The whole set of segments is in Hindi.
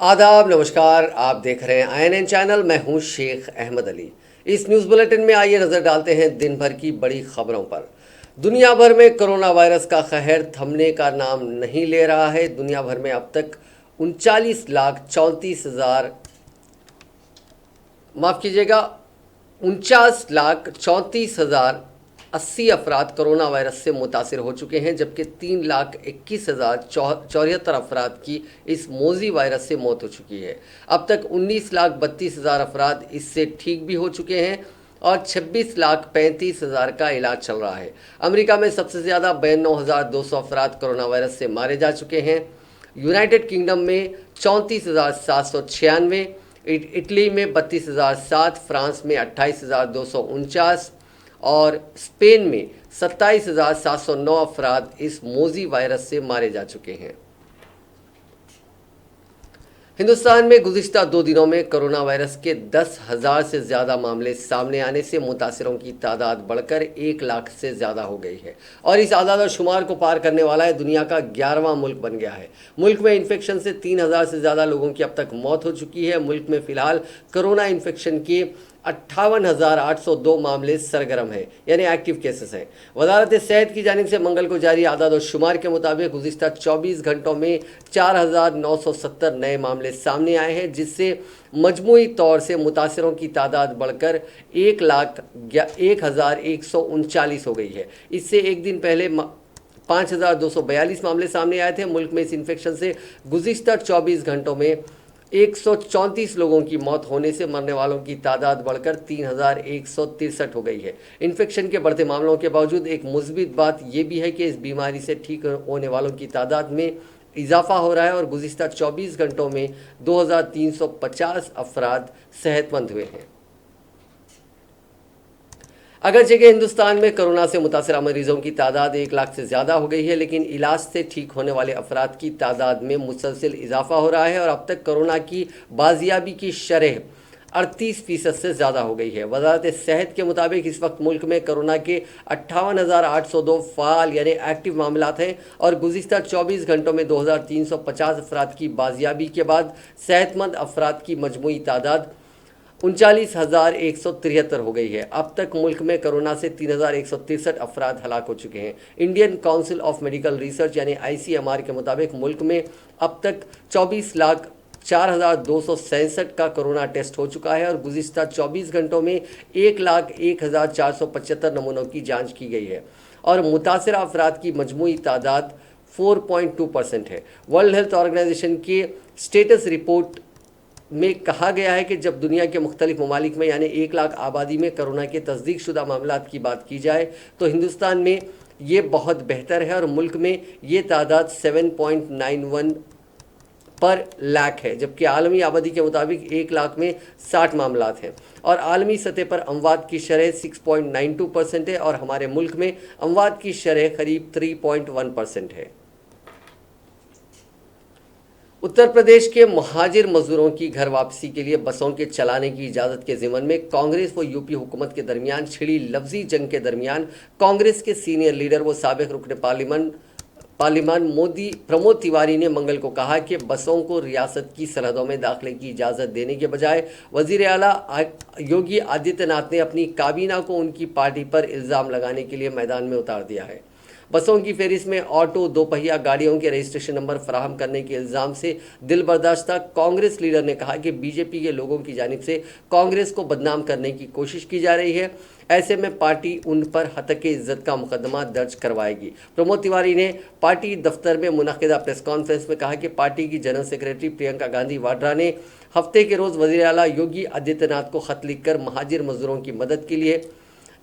आदाब नमस्कार, आप देख रहे हैं INN चैनल। मैं हूं शेख अहमद अली। इस न्यूज़ बुलेटिन में आइए नज़र डालते हैं दिन भर की बड़ी खबरों पर। दुनिया भर में कोरोना वायरस का कहर थमने का नाम नहीं ले रहा है। दुनिया भर में अब तक 39,34,000 माफ़ कीजिएगा 49,34,080 अफराद कोरोना वायरस से मुतासिर हो चुके हैं, जबकि 3,21,074 अफराद की इस मोजी वायरस से मौत हो चुकी है। अब तक 19,32,000 अफराद इससे ठीक भी हो चुके हैं और 26,35,000 का इलाज चल रहा है। अमेरिका में सबसे ज़्यादा 92,200 अफराद कोरोना वायरस से मारे जा चुके हैं। यूनाइटेड किंगडम में 34,796, इटली में 32,007, फ्रांस में 28,249 और स्पेन में 27,709 अफराद इस मोजी वायरस से मारे जा चुके हैं। हिंदुस्तान में गुज़िश्ता 2 दिनों में कोरोना वायरस के 10,000 से ज़्यादा मामले सामने आने से मुतासिरों की तादाद बढ़कर 1 लाख से ज़्यादा हो गई है और इस आदाद और शुमार को पार करने वाला है दुनिया का 11वां मुल्क बन गया है। मुल्क में इन्फेक्शन से 3,000 से ज़्यादा लोगों की अब तक मौत हो चुकी है। मुल्क में फ़िलहाल कोरोना इन्फेक्शन के 58,802 मामले सरगर्म हैं, यानी एक्टिव केसेस हैं। वजारत सेहत की जानिब से मंगल को जारी आदाद और शुमार के मुताबिक गुज़िश्ता 24 घंटों में 4,970 नए मामले सामने आए हैं, जिससे मजमूई तौर से मुतासिरों की तादाद बढ़कर 1,01,139 हो गई है। इससे एक दिन पहले 5,242 मामले सामने आए थे। मुल्क में इस इन्फेक्शन से गुज़िश्ता 24 घंटों में 134 लोगों की मौत होने से मरने वालों की तादाद बढ़कर 3,163 हो गई है। इन्फेक्शन के बढ़ते मामलों के बावजूद एक मुस्बित बात यह भी है कि इस बीमारी से ठीक होने वालों की तादाद में इजाफा हो रहा है और गुज़िश्ता 24 घंटों में 2,350 अफराद सेहतमंद हुए हैं। अगरचे कि हिंदुस्तान में कोरोना से मुतासरा मरीजों की तादाद 1 लाख से ज़्यादा हो गई है, लेकिन इलाज से ठीक होने वाले अफराद की तादाद में मुसलसिल इजाफा हो रहा है और अब तक कोरोना की बाजियाबी की शरह 38% से ज़्यादा हो गई है। वजारत सेहत के मुताबिक इस वक्त मुल्क में कोरोना के 58,802 फ़ाल यानी एक्टिव मामलात हैं और गुज़िश्ता 24 घंटों में 2,350 अफराद की बाजियाबी के बाद सेहतमंद अफराद की मजमूई तादाद 39,173 हो गई है। अब तक मुल्क में कोरोना से 3,163 अफराद हलाक हो चुके हैं। Indian council of medical research यानी ICMR के मुताबिक मुल्क में अब तक 24,04,267 का कोरोना टेस्ट हो चुका है और गुज़िश्ता 24 घंटों में 1,01,475 नमूनों की जांच की गई है और मुतासरा अफराद की मजमूई तादाद 4.2% है। वर्ल्ड हेल्थ ऑर्गेनाइजेशन की स्टेटस रिपोर्ट में कहा गया है कि जब दुनिया के मुख्तलिफ ममालिक में यानी 1 लाख आबादी में कोरोना के तस्दीक शुदा मामलात की बात की जाए तो हिंदुस्तान में ये बहुत बेहतर है और मुल्क में ये तादाद 7.91 पर लाख है, जबकि आलमी आबादी के मुताबिक 1 लाख में 60 मामलात हैं और आलमी सतह पर अमवात की शरह 6.92% है और हमारे मुल्क में अमवात की शरह करीब 3.1% है। उत्तर प्रदेश के महाजिर मजदूरों की घर वापसी के लिए बसों के चलाने की इजाज़त के ज़िमन में कांग्रेस व यूपी हुकूमत के दरमियान छिड़ी लफ्जी जंग के दरमियान कांग्रेस के सीनियर लीडर व साबिक रुकन पार्लिमान प्रमोद तिवारी ने मंगल को कहा कि बसों को रियासत की सरहदों में दाखिले की इजाज़त देने के बजाय वज़ीर आला योगी आदित्यनाथ ने अपनी काबीना को उनकी पार्टी पर इल्ज़ाम लगाने के लिए मैदान में उतार दिया है। बसों की फहरिस्त में ऑटो, दोपहिया गाड़ियों के रजिस्ट्रेशन नंबर फराहम करने के इल्ज़ाम से दिल बर्दाश्ता कांग्रेस लीडर ने कहा कि बीजेपी के लोगों की जानिब से कांग्रेस को बदनाम करने की कोशिश की जा रही है। ऐसे में पार्टी उन पर हतके इज्जत का मुकदमा दर्ज करवाएगी। प्रमोद तिवारी ने पार्टी दफ्तर में मुनक़िदा प्रेस कॉन्फ्रेंस में कहा कि पार्टी की जनरल सेक्रेटरी प्रियंका गांधी वाड्रा ने हफ्ते के रोज़ वज़ीर आला योगी आदित्यनाथ को ख़त लिखकर महाजिर मजदूरों की मदद के लिए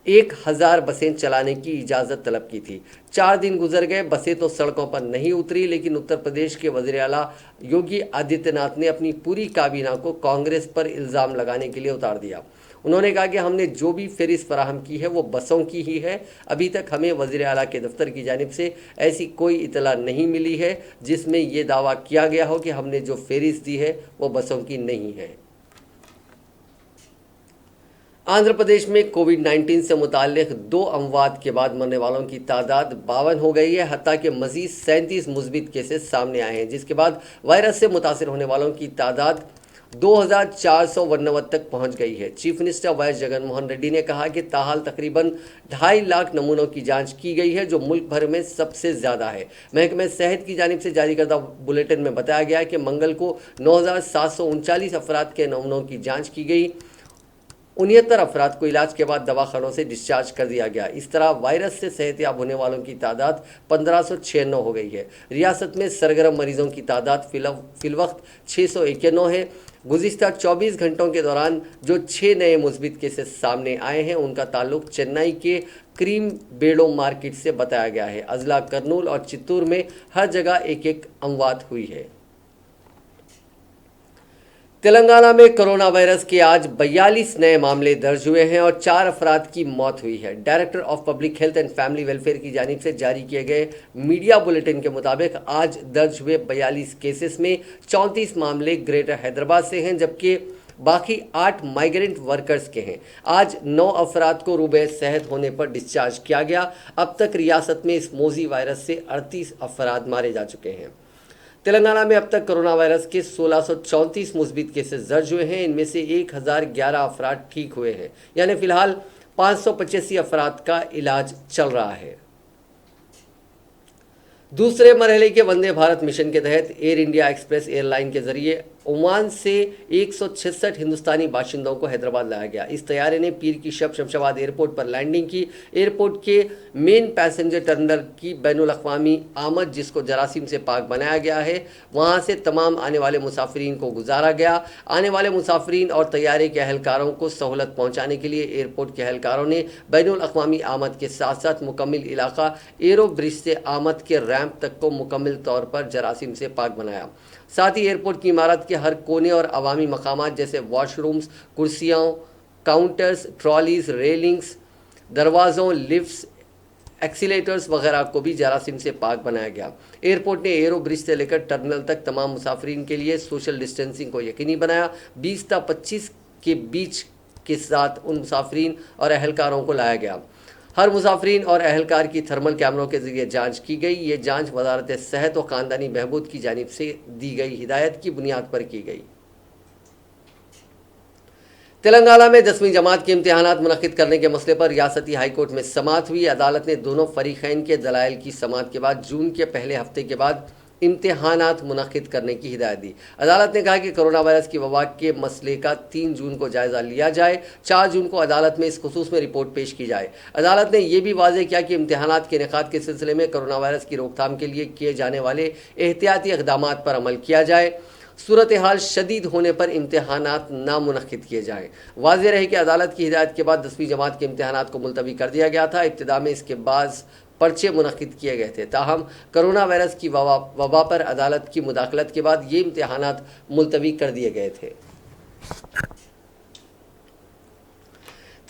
1,000 बसें चलाने की इजाज़त तलब की थी। 4 दिन गुजर गए, बसें तो सड़कों पर नहीं उतरी, लेकिन उत्तर प्रदेश के वज़ीर आला योगी आदित्यनाथ ने अपनी पूरी काबीना को कांग्रेस पर इल्ज़ाम लगाने के लिए उतार दिया। उन्होंने कहा कि हमने जो भी फहरिस्त फराहम की है वो बसों की ही है। अभी तक हमें वज़ीर आला के दफ्तर की जानिब से ऐसी कोई इतला नहीं मिली है जिसमें ये दावा किया गया हो कि हमने जो फहरिस्त दी है वो बसों की नहीं है। आंध्र प्रदेश में कोविड-19 से मुताल्लिक 2 अमवात के बाद मरने वालों की तादाद 52 हो गई है। हत्ता के मजीद 37 मुस्बित केसेस सामने आए हैं, जिसके बाद वायरस से मुतासिर होने वालों की तादाद 2449 तक पहुंच गई है। Chief minister Y Jaganmohan Reddy ने कहा कि ताहाल तकरीबन 2.5 लाख नमूनों की जांच की गई है, जो मुल्क भर में सबसे ज़्यादा है। महकमे सेहत की जानिब से जारी करदा बुलेटिन में बताया गया कि मंगल को 9739 अफराद के नमूनों की जाँच की गई। 69 अफराद को इलाज के बाद दवाखानों से डिस्चार्ज कर दिया गया। इस तरह वायरस से सेहतयाब होने वालों की तादाद 1596 हो गई है। रियासत में सरगर्म मरीजों की तादाद फिलवक्त 691 है। गुज़िश्ता 24 घंटों के दौरान जो 6 नए मुस्बित केसेस सामने आए हैं, उनका ताल्लुक चेन्नई के क्रीम बेड़ो मार्केट से बताया गया है। अजला, करनूल और चित्तूर में हर जगह एक एक अमवात हुई है। तेलंगाना में कोरोना वायरस के आज 42 नए मामले दर्ज हुए हैं और 4 अफराद की मौत हुई है। Director of public health and family welfare की जानिब से जारी किए गए मीडिया बुलेटिन के मुताबिक आज दर्ज हुए 42 केसेस में 34 मामले ग्रेटर हैदराबाद से हैं, जबकि बाकी 8 माइग्रेंट वर्कर्स के हैं। आज 9 अफराद को रूबे सेहत होने पर डिस्चार्ज किया गया। अब तक रियासत में इस मोजी वायरस से 38 अफराद मारे जा चुके हैं। तेलंगाना में अब तक कोरोना वायरस के 1634 मुस्बित केसेस दर्ज हुए हैं। इनमें से 1011 अफराद ठीक हुए हैं, यानी फिलहाल 585 अफराद का इलाज चल रहा है। दूसरे मरहले के वंदे भारत मिशन के तहत एयर इंडिया एक्सप्रेस एयरलाइन के जरिए ओमान से 166 हिंदुस्तानी बाशिंदों को हैदराबाद लाया गया। इस तैयारे ने पीर की शब शमशाबाद एयरपोर्ट पर लैंडिंग की। एयरपोर्ट के मेन पैसेंजर टर्मिनल की बैनुल अक़वामी आमद, जिसको जरासीम से पाक बनाया गया है, वहां से तमाम आने वाले मुसाफिरीन को गुजारा गया। आने वाले मुसाफिरीन और तैयारे के अहलकारों को सहूलत पहुँचाने के लिए एयरपोर्ट के अहलकारों ने बैनुल अक़वामी आमद के साथ साथ मुकम्मिल इलाका एरो ब्रिज से आमद के रैंप तक को मुकम्मिल तौर पर जरासीम से पाक बनाया। साथ ही एयरपोर्ट की इमारत के हर कोने और अवामी मकामात जैसे वॉशरूम्स, कुर्सियों, काउंटर्स, ट्रॉलीज, रेलिंग्स, दरवाज़ों, लिफ्ट्स, एक्सीलेटर्स वगैरह को भी जरासीम से पाक बनाया गया। एयरपोर्ट ने एरो ब्रिज से लेकर टर्मिनल तक तमाम मुसाफिरीन के लिए सोशल डिस्टेंसिंग को यकीनी बनाया। 20 ता 25 के बीच के साथ उन मुसाफिरीन और अहलकारों को लाया गया। हर मुसाफिरीन और अहलकार की थर्मल कैमरों के जरिए जांच की गई। ये जांच वजारत सेहत और ख़ानदानी बहबूद की जानिब से दी गई हिदायत की बुनियाद पर की गई। तेलंगाना में 10वीं जमात के इम्तिहानात मुनक़िद करने के मसले पर रियासती हाईकोर्ट में समाअत हुई। अदालत ने दोनों फरीक़ैन के दलाइल की समाअत के बाद जून के पहले हफ्ते के बाद इम्तिहानात मुनक़िद करने की हिदायत दी। अदालत ने कहा कि कोरोना वायरस की वबा के मसले का 3 जून को जायज़ा लिया जाए। 4 जून को अदालत में इस खुसूस में रिपोर्ट पेश की जाए। अदालत ने यह भी वाज़ेह किया कि इम्तिहानात के इनेकाद के सिलसिले में कोरोना वायरस की रोकथाम के लिए किए जाने वाले एहतियाती इक़दामात पर अमल किया जाए। सूरत हाल शदीद होने पर इम्तिहानात नामुनक़िद किए जाएँ। वाज़ेह रहे कि अदालत की हिदायत के बाद 10वीं जमात के इम्तिहानात को मुलतवी कर दिया गया था। इब्तिदा में इसके बाद पर्चे मुनक़िद किए गए थे, ताहम कोरोना वायरस की वबा पर अदालत की मुदाखलत के बाद ये इम्तिहानात मुलतवी कर दिए गए थे।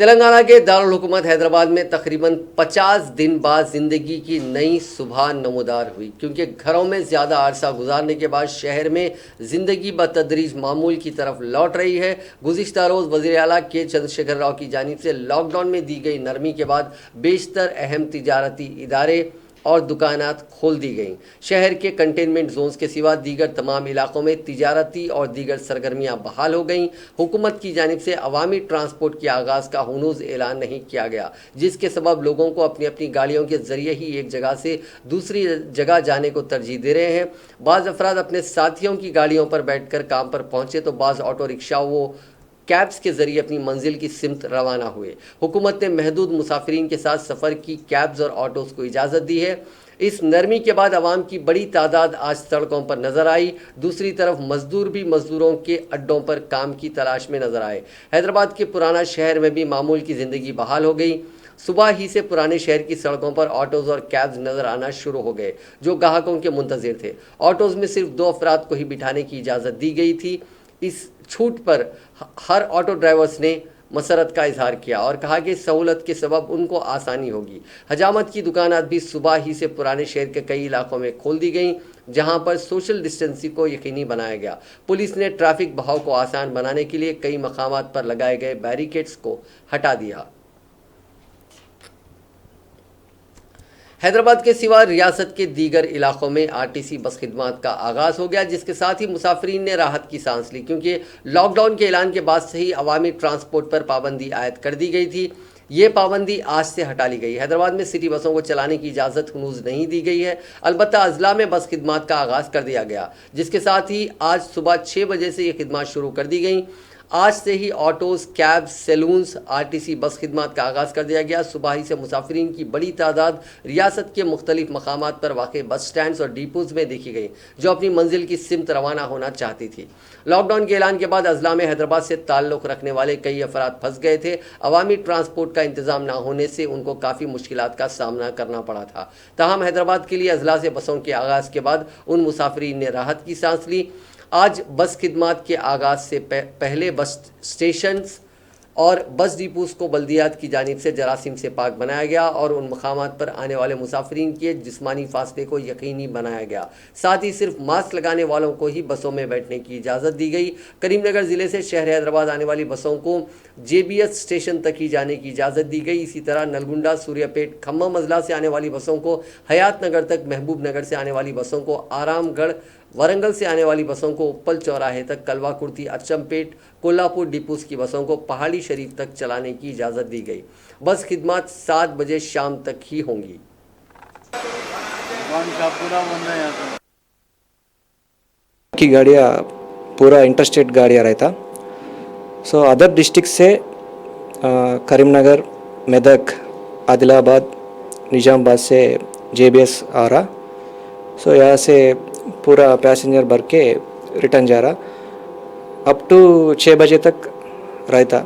तेलंगाना के दारुल हुकूमत हैदराबाद में तकरीबन 50 दिन बाद ज़िंदगी की नई सुबह नमूदार हुई, क्योंकि घरों में ज़्यादा अरसा गुजारने के बाद शहर में ज़िंदगी बतदरीज मामूल की तरफ लौट रही है। गुज़िश्ता रोज़ वज़ीर आला के चंद्रशेखर राव की जानिब से लॉकडाउन में दी गई नरमी के बाद बेशतर अहम तिजारती इदारे और दुकानात खोल दी गईं। शहर के कंटेनमेंट जोन्स के सिवा दीगर तमाम इलाकों में तिजारती और दीगर सरगर्मियां बहाल हो गईं। हुकूमत की जानिब से अवामी ट्रांसपोर्ट के आगाज़ का हुनूज़ ऐलान नहीं किया गया, जिसके सबब लोगों को अपनी अपनी गाड़ियों के ज़रिए ही एक जगह से दूसरी जगह जाने को तरजीह दे रहे हैं। बाज़ अफराद अपने साथियों की गाड़ियों पर बैठ कर काम पर पहुँचे तो बाज़ ऑटो रिक्शा व कैब्स के जरिए अपनी मंजिल की सिमत रवाना हुए। हुकूमत ने महदूद मुसाफिरीन के साथ सफ़र की कैब्स और ऑटोज़ को इजाज़त दी है। इस नरमी के बाद आवाम की बड़ी तादाद आज सड़कों पर नजर आई। दूसरी तरफ मजदूर भी मजदूरों के अड्डों पर काम की तलाश में नजर आए। हैदराबाद के पुराना शहर में भी मामूल की ज़िंदगी बहाल हो गई। सुबह ही से पुराने शहर की सड़कों पर ऑटोज़ और कैब्स नज़र आना शुरू हो गए, जो ग्राहकों के मुंतज़िर थे। ऑटोज़ में सिर्फ 2 अफराद को ही बिठाने की इजाज़त दी गई थी। इस छूट पर हर ऑटो ड्राइवर्स ने मसरत का इजहार किया और कहा कि सहूलत के सबब उनको आसानी होगी। हजामत की दुकानात भी सुबह ही से पुराने शहर के कई इलाकों में खोल दी गई, जहां पर सोशल डिस्टेंसिंग को यकीनी बनाया गया। पुलिस ने ट्रैफिक बहाव को आसान बनाने के लिए कई मकामात पर लगाए गए बैरिकेड्स को हटा दिया। हैदराबाद के सिवा रियासत के दीगर इलाकों में आरटीसी बस खिदमत का आगाज़ हो गया, जिसके साथ ही मुसाफिरीन ने राहत की सांस ली, क्योंकि लॉकडाउन के ऐलान के बाद से ही अवामी ट्रांसपोर्ट पर पाबंदी आयद कर दी गई थी। ये पाबंदी आज से हटा ली गई। हैदराबाद में सिटी बसों को चलाने की इजाज़त हनूज नहीं दी गई है, अलबत्ता अजला में बस खिदमत का आगाज़ कर दिया गया, जिसके साथ ही आज सुबह 6 बजे से ये खिदमत शुरू कर दी गई। आज से ही autos, cabs, salons, RTC bus खिदमत का आगाज़ कर दिया गया। सुबह ही से मुसाफिरीन की बड़ी तादाद रियासत के मुख्तलिफ मकामात पर वाक़ बस स्टैंड्स और डिपोज़ में देखी गई, जो अपनी मंजिल की सिमत रवाना होना चाहती थी। लॉकडाउन के ऐलान के बाद अजला में हैदराबाद से ताल्लुक़ रखने वाले कई अफराद फंस गए थे। अवामी ट्रांसपोर्ट का इंतज़ाम न होने से उनको काफ़ी मुश्किलात का सामना करना पड़ा था। ताहम हैदराबाद के लिए अजला से बसों के आगाज़ के बाद उन मुसाफिरीन ने राहत की सांस ली। आज बस खिदमत के आगाज़ से पहले बस स्टेशंस और बस डिपोज को बल्दियात की जानिब से जरासीम से पाक बनाया गया और उन मकामात पर आने वाले मुसाफिरीन के जिस्मानी फासले को यकीनी बनाया गया। साथ ही सिर्फ मास्क लगाने वालों को ही बसों में बैठने की इजाज़त दी गई। करीमनगर ज़िले से शहर हैदराबाद आने वाली बसों को JBS स्टेशन तक ही जाने की इजाज़त दी गई। इसी तरह नलगुंडा, सूर्यापेट, खम्मम अजला से आने वाली बसों को हयात नगर तक, महबूब नगर से आने वाली बसों को आरामगढ़, वरंगल से आने वाली बसों को उप्पल चौराहे तक, कलवा कुर्ती, अचमपेट, कोल्हापुर डिपोज की बसों को पहाड़ी शरीफ तक चलाने की इजाज़त दी गई। बस खिदमत 7 बजे शाम तक ही होंगी। की गाड़ियाँ पूरा इंटरस्टेट गाड़ियाँ रहता, सो अदर डिस्ट्रिक्ट से करीमनगर, मेदक, आदिलाबाद, निजामाबाद से JBS आ रहा। सो यहाँ से पूरा पैसेंजर भर के रिटर्न जा रहा। अप टू 6 बजे तक रहता,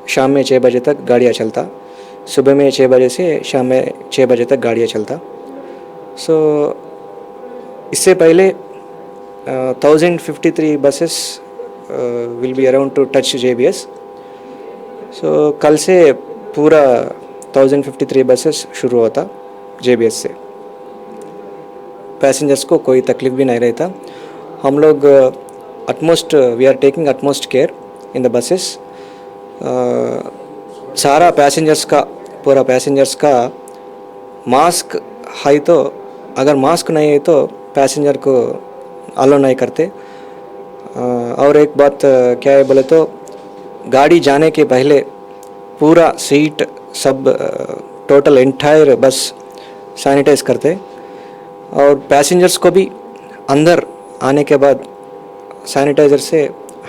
शाम में 6 बजे तक गाड़ियाँ चलता, सुबह में 6 बजे से शाम में 6 बजे तक गाड़ियाँ चलता। सो इससे पहले 1053 buses will be around two touch JBS। सो कल से पूरा 1053 बसेस शुरू होता JBS से। पैसेंजर्स को कोई तकलीफ भी नहीं रहता। हम लोग we are taking utmost care in the buses. सारा पैसेंजर्स का, पूरा पैसेंजर्स का मास्क है, तो अगर मास्क नहीं है तो पैसेंजर को अलाउ नहीं करते। और एक बात क्या है बोले तो, गाड़ी जाने के पहले पूरा सीट सब टोटल एंटायर बस सैनिटाइज करते, और पैसेंजर्स को भी अंदर आने के बाद सैनिटाइज़र से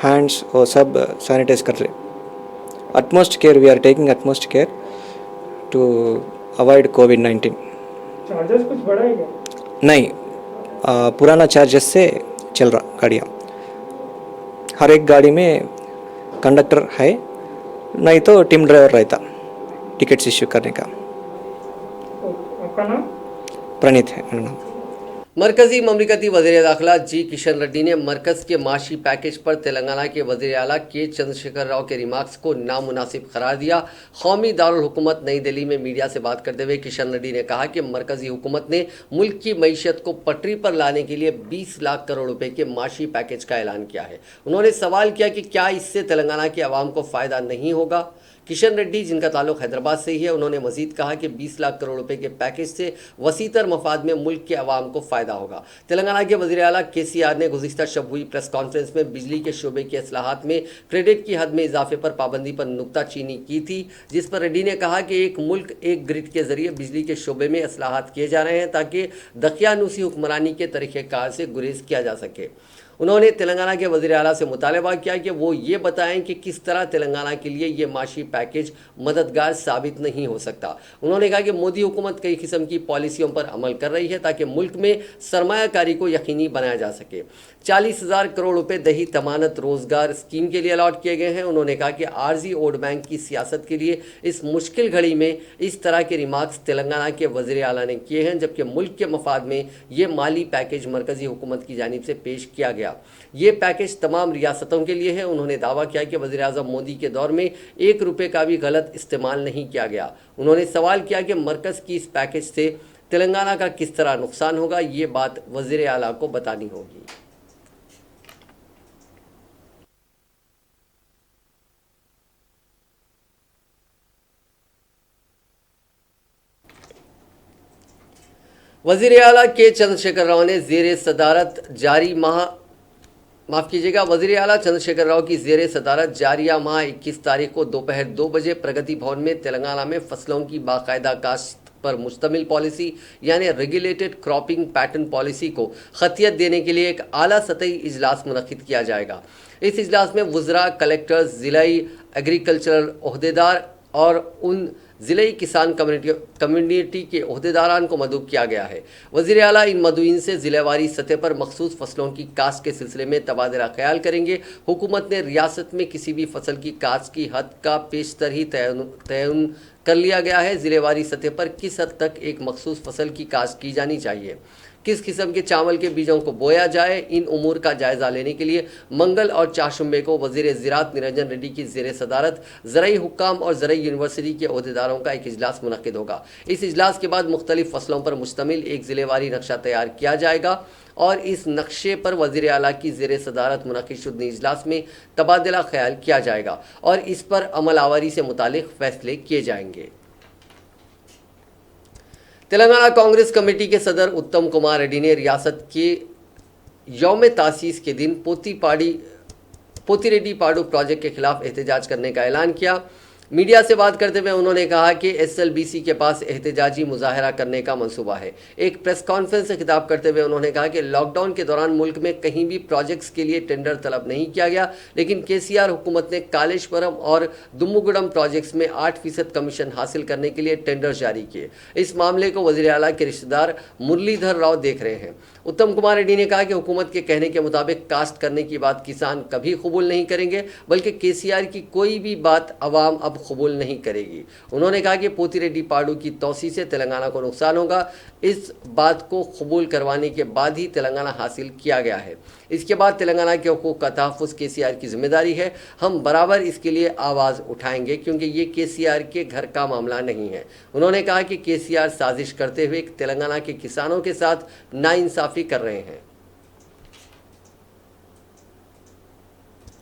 हैंड्स और सब सैनिटाइज कर रहे। Utmost care, we are taking utmost care to avoid COVID-19। Charges कुछ बढ़ा है क्या? नहीं, पुराना चार्जेस से चल रहा गाड़ियाँ। हर एक गाड़ी में कंडक्टर है, नहीं तो टीम ड्राइवर रहता टिकट्स इश्यू करने का। आपका नाम? प्रणीत है मेरा नाम। मरकजी ममलिकती वज़ीर दाखिला जी किशन रेड्डी ने मरकज़ के माशी पैकेज पर तेलंगाना के वज़ीर आला के चंद्रशेखर राव के रिमार्क्स को नामुनासिब करार दिया। कौमी दारुल हुकूमत नई दिल्ली में मीडिया से बात करते हुए किशन रेड्डी ने कहा कि मरकजी हुकूमत ने मुल्क की मईशत को पटरी पर लाने के लिए 20 लाख करोड़ रुपए के माशी पैकेज का ऐलान किया है। उन्होंने सवाल किया कि क्या इससे तेलंगाना के अवाम को फ़ायदा नहीं होगा। किशन रेड्डी, जिनका ताल्लुक हैदराबाद से ही है, उन्होंने मजीद कहा कि 20 लाख करोड़ रुपए के पैकेज से वसीतर मफाद में मुल्क के अवाम को फ़ायदा होगा। तेलंगाना के वज़ीर आला KCR ने गुज़िश्ता शब हुई प्रेस कॉन्फ्रेंस में बिजली के शोबे के असलाहत में क्रेडिट की हद में इजाफे पर पाबंदी पर नुक्ताचीनी की थी, जिस पर रेड्डी ने कहा कि एक मुल्क एक ग्रिड के ज़रिए बिजली के शोबे में असलाहत किए जा रहे हैं ताकि दकियानूसी हुक्मरानी के तरीक़ेकार से गुरेज किया जा सके। उन्होंने तेलंगाना के वज़ीर आला से मुतालबा किया कि वो ये बताएं कि किस तरह तेलंगाना के लिए ये माशी पैकेज मददगार साबित नहीं हो सकता। उन्होंने कहा कि मोदी हुकूमत कई किस्म की पॉलिसियों पर अमल कर रही है ताकि मुल्क में सरमायाकारी को यकीनी बनाया जा सके। 40,000 करोड़ रुपए दही तमानत रोज़गार स्कीम के लिए अलॉट किए गए हैं। उन्होंने कहा कि आर्जी वोट बैंक की सियासत के लिए इस मुश्किल घड़ी में इस तरह के रिमार्क्स तेलंगाना के वज़ीर आला ने किए हैं, जबकि मुल्क के मफाद में ये माली पैकेज मरकज़ी हुकूमत की जानिब से पेश किया गया गया। ये पैकेज तमाम रियासतों के लिए है। उन्होंने दावा किया कि वज़ीर-ए-आज़म मोदी के दौर में 1 रुपये का भी गलत इस्तेमाल नहीं किया गया। उन्होंने सवाल किया कि मरकज़ की इस पैकेज से तेलंगाना का किस तरह नुकसान होगा, ये बात वज़ीर आला को बतानी होगी। वज़ीर आला के चंद्रशेखर राव ने ज़ेरे सदारत जारी वज़ीर आला चंद्रशेखर राव की ज़ेरे सदारत जारिया माह 21 तारीख को दोपहर 2 बजे प्रगति भवन में तेलंगाना में फसलों की बाकायदा काश्त पर मुश्तमिल पॉलिसी यानी रेगुलेटेड क्रॉपिंग पैटर्न पॉलिसी को खतियत देने के लिए एक आला सतही इजलास मुनक्किद किया जाएगा। इस इजलास में वुज़रा, कलेक्टर्स, ज़िलाई एग्रीकल्चरल ओहदेदार और उन ज़िले किसान कम्युनिटी के ओहदेदारान को मदऊ किया गया है। वज़ीर आला इन मदऊइन से ज़िलेवारी सतह पर मखसूस फसलों की काश्त के सिलसिले में तबादला ख्याल करेंगे। हुकूमत ने रियासत में किसी भी फसल की काश्त की हद का पेशतर ही तयन कर लिया गया है। ज़िलेवारी सतह पर किस हद तक एक मखसूस फसल की काश्त की जानी चाहिए, किस किस्म के चावल के बीजों को बोया जाए, इन उमूर का जायज़ा लेने के लिए मंगल और चारशंबे को वज़ीर ज़राअत निरंजन रेड्डी की ज़ेर सदारत ज़राई हुक्काम और ज़राई यूनिवर्सिटी के ओहदेदारों का एक इजलास मुनक्किद होगा। इस इजलास के बाद मुख्तलिफ फसलों पर मुश्तमिल एक ज़िलेवारी नक्शा तैयार किया जाएगा और इस नक्शे पर वज़ीर आला की ज़ेर सदारत मुनक्किद शुदा इजलास में तबादला ख्याल किया जाएगा और इस पर अमल आवारी से मुतालिक फ़ैसले किए जाएंगे। तेलंगाना कांग्रेस कमेटी के सदर उत्तम कुमार रेड्डी ने रियासत के यौम तासीस के दिन पोतिरेड्डी पाडू प्रोजेक्ट के खिलाफ एहतजाज करने का ऐलान किया। मीडिया से बात करते हुए उन्होंने कहा कि SLBC के पास एहतजाजी मुजाहरा करने का मंसूबा है। एक प्रेस कॉन्फ्रेंस से खिताब करते हुए उन्होंने कहा कि लॉकडाउन के दौरान मुल्क में कहीं भी प्रोजेक्ट्स के लिए टेंडर तलब नहीं किया गया, लेकिन KCR हुकूमत ने कालेश्वरम और दुम्मुगुडम प्रोजेक्ट्स में 8% कमीशन हासिल करने के लिए टेंडर जारी किए। इस मामले को वज़ीर आला के रिश्तेदार मुरलीधर राव देख रहे हैं। उत्तम कुमार रेड्डी ने कहा कि हुकूमत के कहने के मुताबिक कास्ट करने की बात किसान कभी कबूल नहीं करेंगे, बल्कि KCR की कोई भी बात अवाम अब कबूल नहीं करेगी। उन्होंने कहा कि पोतिरेड्डी पाडू की तोसी से तेलंगाना को नुकसान होगा। इस बात को कबूल करवाने के बाद ही तेलंगाना हासिल किया गया है। इसके बाद तेलंगाना के हुकूक का तहफ़्फ़ुज़ KCR की जिम्मेदारी है। हम बराबर इसके लिए आवाज़ उठाएंगे क्योंकि ये KCR के घर का मामला नहीं है। उन्होंने कहा कि KCR साजिश करते हुए तेलंगाना के किसानों के साथ नाइंसाफ़ी कर रहे हैं।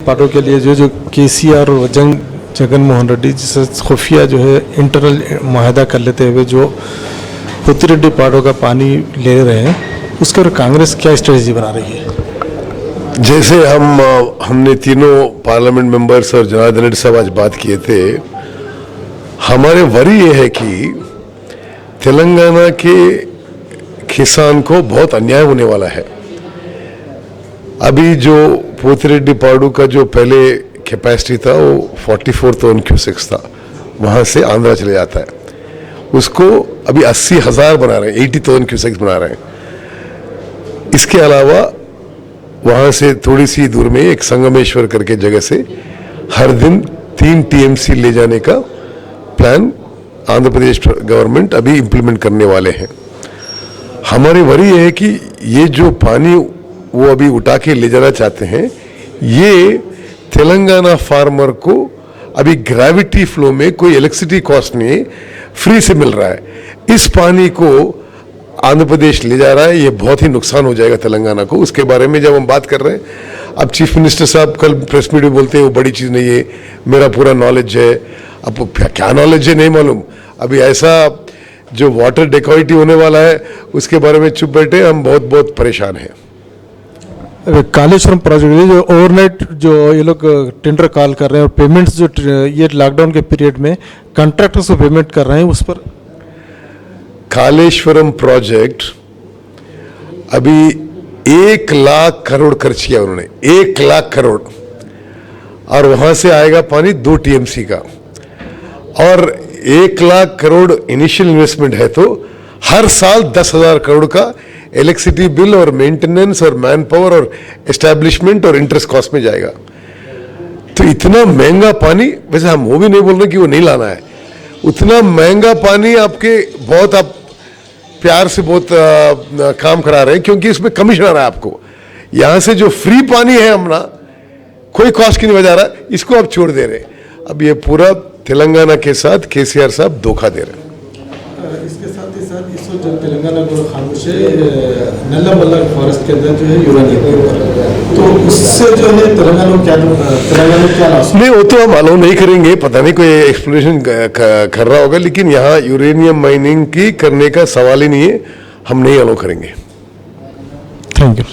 पाडू के लिए जो KCR और जगन मोहन रेड्डी जिसे खुफिया जो है इंटरनल माहिदा कर लेते हुए जो पोतिरेड्डी पाडू का पानी ले रहे हैं, उसके ऊपर कांग्रेस क्या स्ट्रेटजी बना रही है? जैसे हमने तीनों पार्लियामेंट मेंबर्स और जनार्दन रेड्डी साहब आज बात किए थे, हमारे वरी ये है कि तेलंगाना के किसान को बहुत अन्याय होने वाला है। अभी जो पोतिरेड्डी पाडू का जो पहले कैपेसिटी था वो 44,000 क्यूसेक्स था, वहाँ से आंध्रा चले जाता है, उसको अभी 80,000 बना रहे हैं, 80,000 क्यूसेक्स बना रहे हैं। इसके अलावा वहाँ से थोड़ी सी दूर में एक संगमेश्वर करके जगह से हर दिन 3 TMC ले जाने का प्लान आंध्र प्रदेश गवर्नमेंट अभी इम्प्लीमेंट करने वाले हैं। हमारी वरी है कि ये जो पानी वो अभी उठा के ले जाना चाहते हैं, ये तेलंगाना फार्मर को अभी ग्रेविटी फ्लो में कोई इलेक्ट्रिसिटी कॉस्ट नहीं, फ्री से मिल रहा है। इस पानी को आंध्र प्रदेश ले जा रहा है, ये बहुत ही नुकसान हो जाएगा तेलंगाना को। उसके बारे में जब हम बात कर रहे हैं, अब चीफ मिनिस्टर साहब कल प्रेस मीट में बोलते हैं वो बड़ी चीज़ नहीं है, मेरा पूरा नॉलेज है। अब क्या नॉलेज है नहीं मालूम। अभी ऐसा जो वाटर डेकोइटी होने वाला है उसके बारे में चुप बैठे, हम बहुत परेशान हैं। कालेश्वरम प्रोजेक्ट जो ओवरनाइट जो ये लोग टेंडर कॉल कर रहे हैं और पेमेंट्स जो ये लॉकडाउन के पीरियड में कॉन्ट्रैक्टर्स को पेमेंट कर रहे हैं, उस पर कालेश्वरम प्रोजेक्ट अभी 1 लाख करोड़ खर्च किया उन्होंने, 1 लाख करोड़, और वहां से आएगा पानी 2 TMC का, और 1 लाख करोड़ इनिशियल इन्वेस्टमेंट है, तो हर साल 10,000 करोड़ का इलेक्ट्रिसिटी बिल और मेंटेनेंस और मैन पावर और एस्टैब्लिशमेंट और इंटरेस्ट कॉस्ट में जाएगा। तो इतना महंगा पानी, वैसे हम वो भी नहीं बोल रहे कि वो नहीं लाना है, उतना महंगा पानी आपके बहुत आप प्यार से बहुत काम करा रहे हैं क्योंकि इसमें कमीशन आ रहा है आपको। यहाँ से जो फ्री पानी है अपना कोई कॉस्ट की नहीं बजा रहा, इसको अब छोड़ दे रहे। अब ये पूरा तेलंगाना के साथ केसीआर साहब धोखा दे रहे हैं। इसके साथ ही सर इस वक्त जब तेलंगाना को खामोश है नल्लामल्ला फॉरेस्ट के अंदर जो है यूरेनियम के ऊपर, तो उससे जो है तेलंगाना क्या लॉस? नहीं, वो तो हम अलाउ नहीं करेंगे, पता नहीं कोई एक्सप्लोरेशन कर रहा होगा, लेकिन यहाँ यूरेनियम माइनिंग की करने का सवाल ही नहीं है, हम नहीं अलाउ करेंगे। Thank you.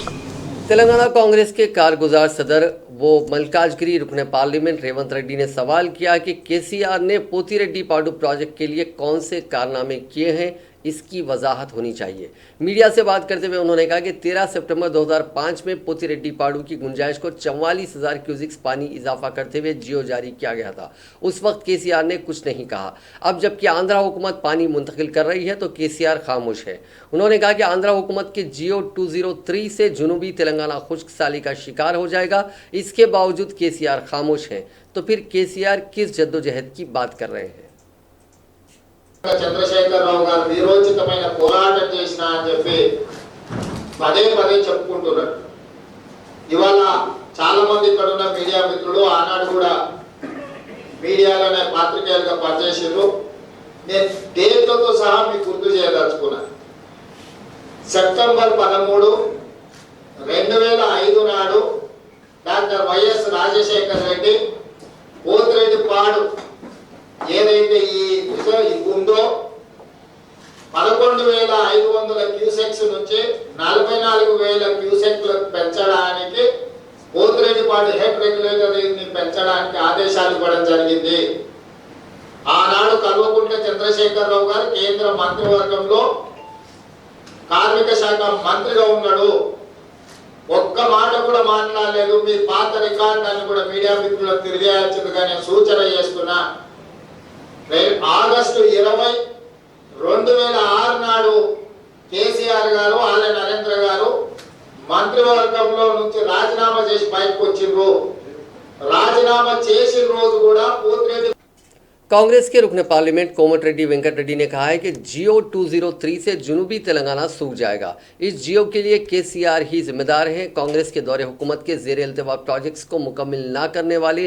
तेलंगाना कांग्रेस के कारगुजार सदर वो मल्काजगिरी रुकने पार्लियामेंट रेवंत रेड्डी ने सवाल किया कि केसीआर ने पोतिरेड्डी पाडू प्रोजेक्ट के लिए कौन से कारनामे किए हैं, इसकी वजाहत होनी चाहिए। मीडिया से बात करते हुए उन्होंने कहा कि 13 सितंबर 2005 में पोतिरेड्डी पाडू की गुंजाइश को 44,000 क्यूसिक्स पानी इजाफा करते हुए जियो जारी किया गया था। उस वक्त केसीआर ने कुछ नहीं कहा। अब जबकि आंध्रा हुकूमत पानी मुंतकिल कर रही है तो केसीआर खामोश है। उन्होंने कहा कि आंध्रा हुकूमत के जियो 203 से जुनूबी तेलंगाना खुश्क साली का शिकार हो जाएगा। इसके बावजूद केसीआर खामोश है, तो फिर केसीआर किस जद्दोजहद की बात कर रहे हैं? చంద్రశేఖరరావు గారు వీరోచితమైన పోరాటం చేసిన అని చెప్పి పదే పదే చెప్పుకుంటున్నారు. ఇవాళ చాలా మంది ఇక్కడ ఉన్న మీడియా మిత్రులు ఆనాడు కూడా మీడియాలోనే పాత్రికేయులుగా పనిచేసారు. నేను డేట్లతో సహా మీకు గుర్తు చేయదలుచుకున్నాను. సెప్టెంబర్ 13, 2005 నాడు డాక్టర్ వైఎస్ రాజశేఖర్ రెడ్డి పోతిరెడ్డి పాడు ఏదైతే ఈ ఉందో 11,500 క్యూసెక్స్ నుంచి 44,000 క్యూసెక్లకు పెంచడానికి పోతిరెడ్డిపాడు హెడ్ రెగ్యులేటర్ ని పెంచడానికి ఆదేశాలు ఇవ్వడం జరిగింది. ఆనాడు కల్వకుంట్ల చంద్రశేఖరరావు గారు కేంద్ర మంత్రివర్గంలో కార్మిక శాఖ మంత్రిగా ఉన్నాడు. ఒక్క మాట కూడా మాట్లాడలేదు. మీ పాత రికార్డులను కూడా మీడియా మిత్రులకు తెలియజేయాల్సిందిగా నేను సూచన చేస్తున్నా. ఆగస్టు 20, 2006 నాడు కేసీఆర్ గారు ఆలయ నరేంద్ర గారు మంత్రివర్గంలో నుంచి రాజీనామా చేసి బయటకు వచ్చిండ్రు. రాజీనామా చేసిన రోజు కూడా పోతిరెడ్డి कांग्रेस के रुकने पार्लियामेंट कोमटिरेड्डी वेंकट रेड्डी ने कहा है कि जियो 203 से जुनूबी तेलंगाना सूख जाएगा। इस जियो के लिए केसीआर ही जिम्मेदार है। कांग्रेस के दौरे हुकूमत के जेर इल्तवा प्रोजेक्ट्स को मुकम्मल ना करने वाले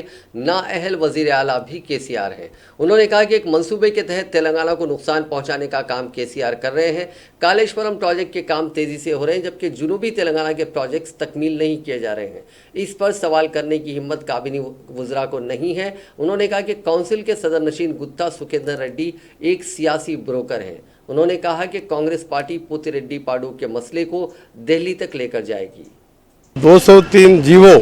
नाअहल वजीर आला भी केसीआर हैं। उन्होंने कहा कि एक मंसूबे के तहत तेलंगाना को नुकसान पहुंचाने का काम केसीआर कर रहे हैं। कालेश्वरम प्रोजेक्ट के काम तेजी से हो रहे हैं, जबकि जुनूबी तेलंगाना के प्रोजेक्ट्स तकमील नहीं किए जा रहे हैं। इस पर सवाल करने की हिम्मत काबिनी वज़रा को नहीं है। उन्होंने कहा कि काउंसिल के सदर नशीन गुत्ता सुखेंद्र रेड्डी एक सियासी ब्रोकर हैं। उन्होंने कहा कि कांग्रेस पार्टी पोतिरेड्डी पाडू के मसले को दिल्ली तक लेकर जाएगी। 203 जीवो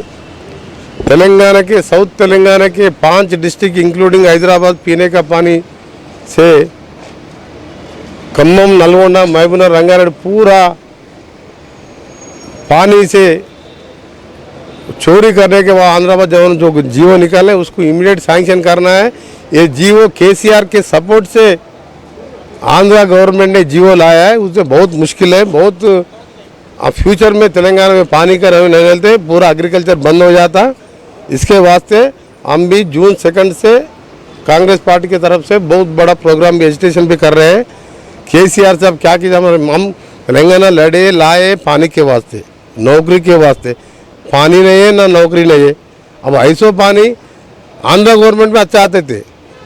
तेलंगाना के साउथ तेलंगाना के 5 डिस्ट्रिक्ट इंक्लूडिंग हैदराबाद पीने का पानी से खम्मम, नलगोंडा, महबूबनगर, रंगारेड्डी पूरा पानी से चोरी करने के बाद हैदराबाद जवान जो जियो निकाले उसको इमीडिएट सैंक्शन करना है। ये जियो केसीआर के सपोर्ट से आंध्रा गवर्नमेंट ने जियो लाया है, उससे बहुत मुश्किल है। बहुत फ्यूचर में तेलंगाना में पानी का रेवेन्यू नहीं मिलते, पूरा एग्रीकल्चर बंद हो जाता। इसके वास्ते हम भी जून 2 से कांग्रेस पार्टी की तरफ से बहुत बड़ा प्रोग्राम भी एजिटेशन भी कर रहे हैं। केसीआर साहब क्या कीजिए, हम तेलंगाना लड़े लाए पानी के वास्ते, नौकरी के वास्ते। पानी नहीं है ना नौकरी नहीं है। अब ऐसो पानी आंध्रा गवर्नमेंट में अच्छा आते थे,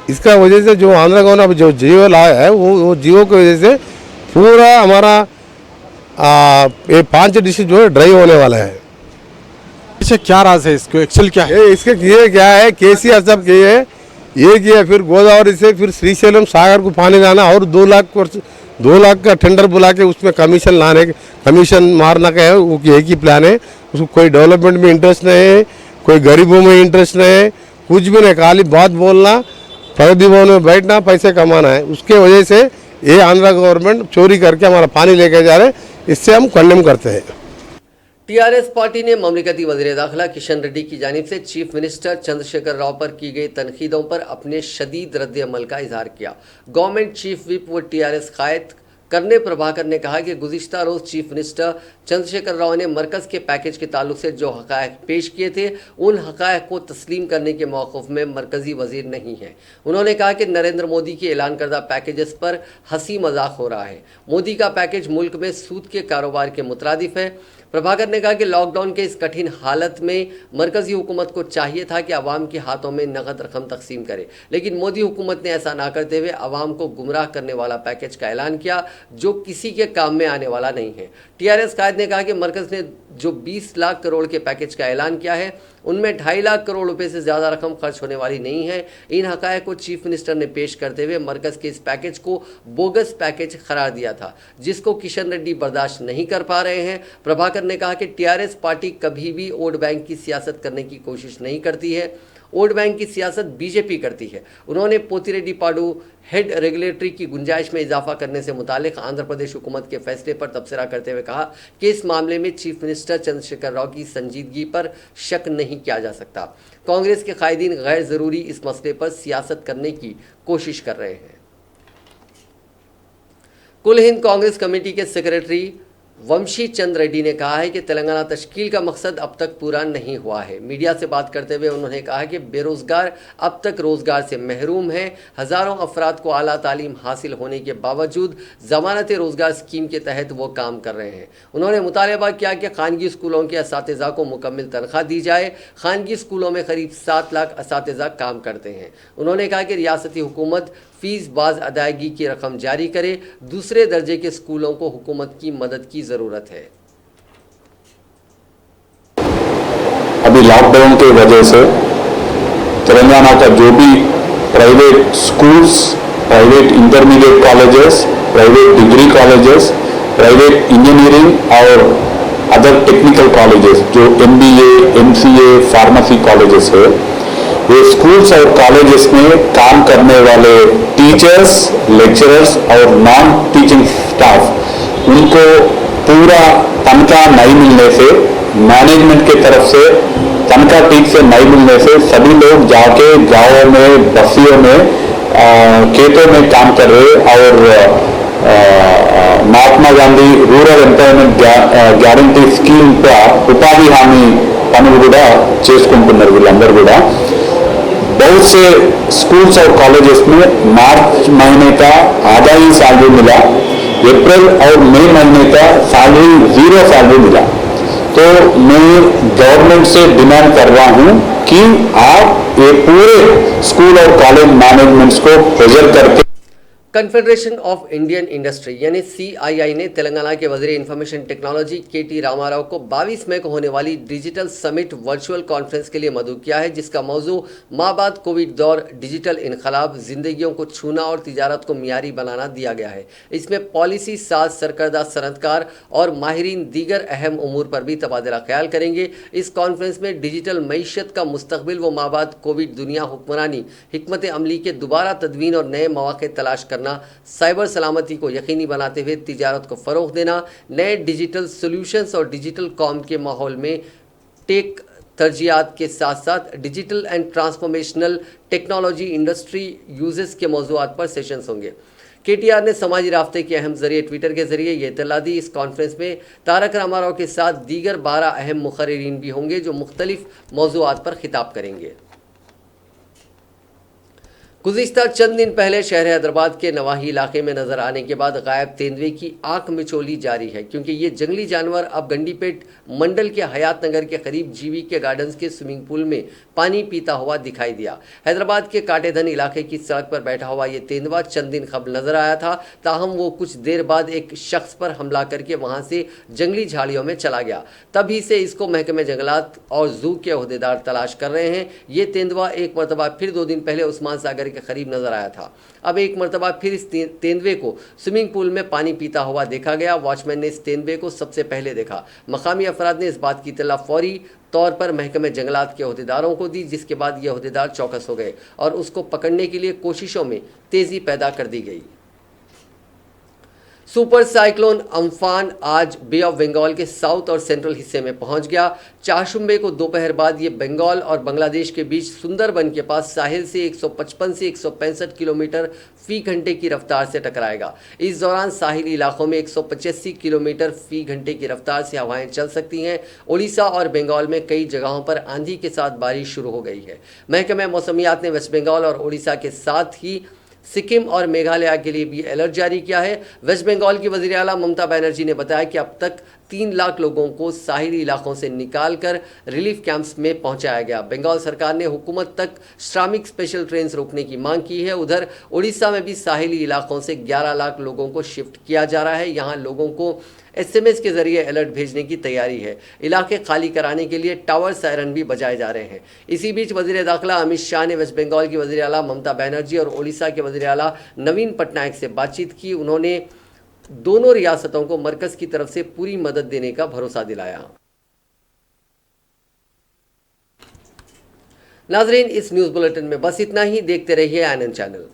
इसका वजह से जो आंध्रा गवर्नमेंट जो जियो लाया है वो जियो की वजह से पूरा हमारा ये 5 डिस्ट्रिक्ट जो है ड्राई होने वाला है। अच्छा, क्या राज है इसको, एक्चुअल क्या है? इसके ये क्या है, केसीआर साहब किए है ये किया, फिर गोदावरी से फिर श्रीशैलम सागर को पानी लाना और 2 लाख का टेंडर बुला के उसमें कमीशन मारना का है। वो एक ही प्लान है, उसको कोई डेवलपमेंट में इंटरेस्ट नहीं है, कोई गरीबों में इंटरेस्ट नहीं है, कुछ भी नहीं, खाली बात बोलना, प्रगति भवन में बैठना, पैसे कमाना है। उसके वजह से ये आंध्रा गवर्नमेंट चोरी करके हमारा पानी लेके जा रहे हैं, इससे हम कंडेम करते हैं। टीआरएस पार्टी ने ममलिकती वज़ीर दाखिला किशन रेड्डी की जानिब से चीफ मिनिस्टर चंद्रशेखर राव पर की गई तनकीदों पर अपने शदीद रद्द अमल का इजहार किया। गवर्नमेंट चीफ विप व टीआरएस कायद करने प्रभाकर ने कहा कि गुज़िश्ता रोज चीफ मिनिस्टर चंद्रशेखर राव ने मरकज़ के पैकेज के ताल्लुक से जो हक़ाइक़ पेश किए थे उन हक़ाइक़ को तस्लीम करने के मौक़िफ़ में मरकज़ी वज़ीर नहीं है। उन्होंने कहा कि नरेंद्र मोदी के ऐलान करदा पैकेजेस पर हंसी मजाक हो रहा है। मोदी का पैकेज मुल्क में सूद के कारोबार के मुतरादिफ है। प्रभाकर ने कहा कि लॉकडाउन के इस कठिन हालत में मरकजी हुकूमत को चाहिए था कि आवाम के हाथों में नकद रकम तकसीम करे, लेकिन मोदी हुकूमत ने ऐसा ना करते हुए आवाम को गुमराह करने वाला पैकेज का ऐलान किया जो किसी के काम में आने वाला नहीं है। टीआरएस कायद ने कहा कि मरकज ने जो 20 लाख करोड़ के पैकेज का ऐलान किया है उनमें 2.5 लाख करोड़ रुपए से ज़्यादा रकम खर्च होने वाली नहीं है। इन हक़ाइक़ को चीफ मिनिस्टर ने पेश करते हुए मरकज़ के इस पैकेज को बोगस पैकेज करार दिया था, जिसको किशन रेड्डी बर्दाश्त नहीं कर पा रहे हैं। प्रभाकर ने कहा कि टीआरएस पार्टी कभी भी वोट बैंक की सियासत करने की कोशिश नहीं करती है, वोट बैंक की सियासत बीजेपी करती है। उन्होंने पोतिरेड्डी पाडू हेड रेगुलेटरी की गुंजाइश में इजाफा करने से मुतालिक आंध्र प्रदेश हुकूमत के फैसले पर तबसरा करते हुए कहा कि इस मामले में चीफ मिनिस्टर चंद्रशेखर राव की संजीदगी पर शक नहीं किया जा सकता। कांग्रेस के कायदीन गैर ज़रूरी इस मसले पर सियासत करने की कोशिश कर रहे हैं। कुल हिंद कांग्रेस कमेटी के सेक्रेटरी वंशी चंद रेड्डी ने कहा है कि तेलंगाना तश्कील का मकसद अब तक पूरा नहीं हुआ है। मीडिया से बात करते हुए उन्होंने कहा कि बेरोजगार अब तक रोजगार से महरूम हैं। हज़ारों अफराद को आला तालीम हासिल होने के बावजूद ज़मानत रोजगार स्कीम के तहत वो काम कर रहे हैं। उन्होंने मुतालबा किया कि खानगी स्कूलों के असातिज़ा को मुकम्मल तनख्वाह दी जाए। खानगी स्कूलों में करीब 7 लाख असातिज़ा काम करते हैं। उन्होंने कहा कि रियासती हुकूमत फीस बाज अदायगी की रकम जारी करे। दूसरे दर्जे के स्कूलों को हुकूमत की मदद की ज़रूरत है। अभी लॉकडाउन की वजह से तेलंगाना का जो भी private schools, private intermediate colleges, private degree colleges, private engineering और अदर टेक्निकल कॉलेजेस जो MBA, MCA, फार्मेसी कॉलेजेस है, ये स्कूल्स और कॉलेजेस में काम करने वाले टीचर्स, लेक्चरर्स और नॉन टीचिंग स्टाफ उनको पूरा तनख्वाह नहीं मिलने से, मैनेजमेंट के तरफ से तनख्वाह ठीक से नहीं मिलने से सभी लोग जाके गाँवों में, बस्तियों में, खेतों में काम कर रहे और Mahatma Gandhi rural employment guarantee scheme ఉపాధి హామీ పనులు కూడా చేసుకుంటున్నారు వీళ్ళందరూ కూడా। बहुत से स्कूल्स और कॉलेजेस में मार्च महीने का आधा ही सैलरी मिला, अप्रैल और मई महीने का सैलरी 0 सैलरी मिला। तो मैं गवर्नमेंट से डिमांड कर रहा हूं कि आप ये पूरे स्कूल और कॉलेज मैनेजमेंट्स को प्रेशर करके कन्फेडरेशन ऑफ इंडियन इंडस्ट्री यानी CII ने तेलंगाना के वज़ीर इंफॉर्मेशन टेक्नोलॉजी KT रामाराव को 22 मई को होने वाली डिजिटल समिट वर्चुअल कॉन्फ्रेंस के लिए मदऊ किया है, जिसका मौजू माबाद कोविड दौर डिजिटल इनकलाब, जिंदगियों को छूना और तिजारत को मियारी बनाना दिया गया है। इसमें पॉलिसी साज, सरकर्दा सनतकार और माहिरीन दीगर अहम उमूर पर भी तबादला ख्याल करेंगे। इस कॉन्फ्रेंस में डिजिटल मईशत का मुस्तकबिल व माबाद कोविड दुनिया हुक्मरानी, हिकमत अमली के दोबारा तदवीन और नए मौके तलाश करना, साइबर सलामती को यकीनी बनाते हुए तिजारत को फ़रोग़ देना, नए डिजिटल सॉल्यूशंस और डिजिटल कॉम के माहौल में टेक तरजीहात के साथ साथ digital and transformational technology industry uses के मौज़ूआत पर सेशंस होंगे। KTR ने समाजी राब्ते के अहम जरिए ट्विटर के जरिए ये इत्तला दी। इस कॉन्फ्रेंस में तारक रामाराव के साथ दीगर 12 अहम मुखर्रिरीन भी होंगे जो मुख्तलिफ मौज़ूआत पर खिताब करेंगे। गुज़िश्ता चंद दिन पहले शहर हैदराबाद के नवाही इलाके में नजर आने के बाद गायब तेंदुए की आंख मिचौली जारी है, क्योंकि ये जंगली जानवर अब गंडीपेट मंडल के हयात नगर के करीब जीवी के गार्डन्स के स्विमिंग पूल में पानी पीता हुआ दिखाई दिया। हैदराबाद के काटेधन इलाके की सड़क पर बैठा हुआ ये तेंदुआ चंद दिन कबल नजर आया था, ताहम वो कुछ देर बाद एक शख्स पर हमला करके वहां से जंगली झाड़ियों में चला गया। तभी से इसको महकमे जंगलात और जू के अहदेदार तलाश कर रहे हैं। ये तेंदुआ एक मरतबा फिर 2 दिन पहले उस्मान सागर के करीब नजर आया था। अब एक मरतबा फिर इस तेंदुए को स्विमिंग पूल में पानी पीता हुआ देखा गया। वॉचमैन ने इस तेंदुए को सबसे पहले देखा। मकामी अफराद ने इस बात की इत्तला फौरी तौर पर महकमे जंगलात के अहदेदारों को दी, जिसके बाद ये अहदेदार चौकस हो गए और उसको पकड़ने के लिए कोशिशों में तेजी पैदा कर दी गई। सुपर साइक्लोन अम्फान आज बे ऑफ बंगाल के साउथ और सेंट्रल हिस्से में पहुंच गया। चारशुम्बे को दोपहर बाद ये बंगाल और बांग्लादेश के बीच सुंदरबन के पास साहिल से 155 से 165 किलोमीटर फी घंटे की रफ्तार से टकराएगा। इस दौरान साहिली इलाकों में 185 किलोमीटर फी घंटे की रफ्तार से हवाएं चल सकती हैं। उड़ीसा और बंगाल में कई जगहों पर आंधी के साथ बारिश शुरू हो गई है। महकमे मौसमियात ने वेस्ट बंगाल और उड़ीसा के साथ ही सिक्किम और मेघालय के लिए भी अलर्ट जारी किया है। वेस्ट बंगाल की वज़ीर आला ममता बनर्जी ने बताया कि अब तक 3 लाख लोगों को साहिली इलाकों से निकालकर रिलीफ कैंप्स में पहुंचाया गया। बंगाल सरकार ने हुकूमत तक श्रमिक स्पेशल ट्रेन रोकने की मांग की है। उधर उड़ीसा में भी साहिली इलाकों से 11 लाख लोगों को शिफ्ट किया जा रहा है। यहाँ लोगों को SMS के जरिए अलर्ट भेजने की तैयारी है। इलाके खाली कराने के लिए टावर सायरन भी बजाए जा रहे हैं। इसी बीच वज़ीर दाखिला अमित शाह ने वेस्ट बंगाल की वज़ीर आला ममता बनर्जी और उड़ीसा के वज़ीर आला नवीन पटनायक से बातचीत की। उन्होंने दोनों रियासतों को मरकज की तरफ से पूरी मदद देने का भरोसा दिलाया। नाजरीन, इस न्यूज़ बुलेटिन में बस इतना ही। देखते रहिए आनंद चैनल।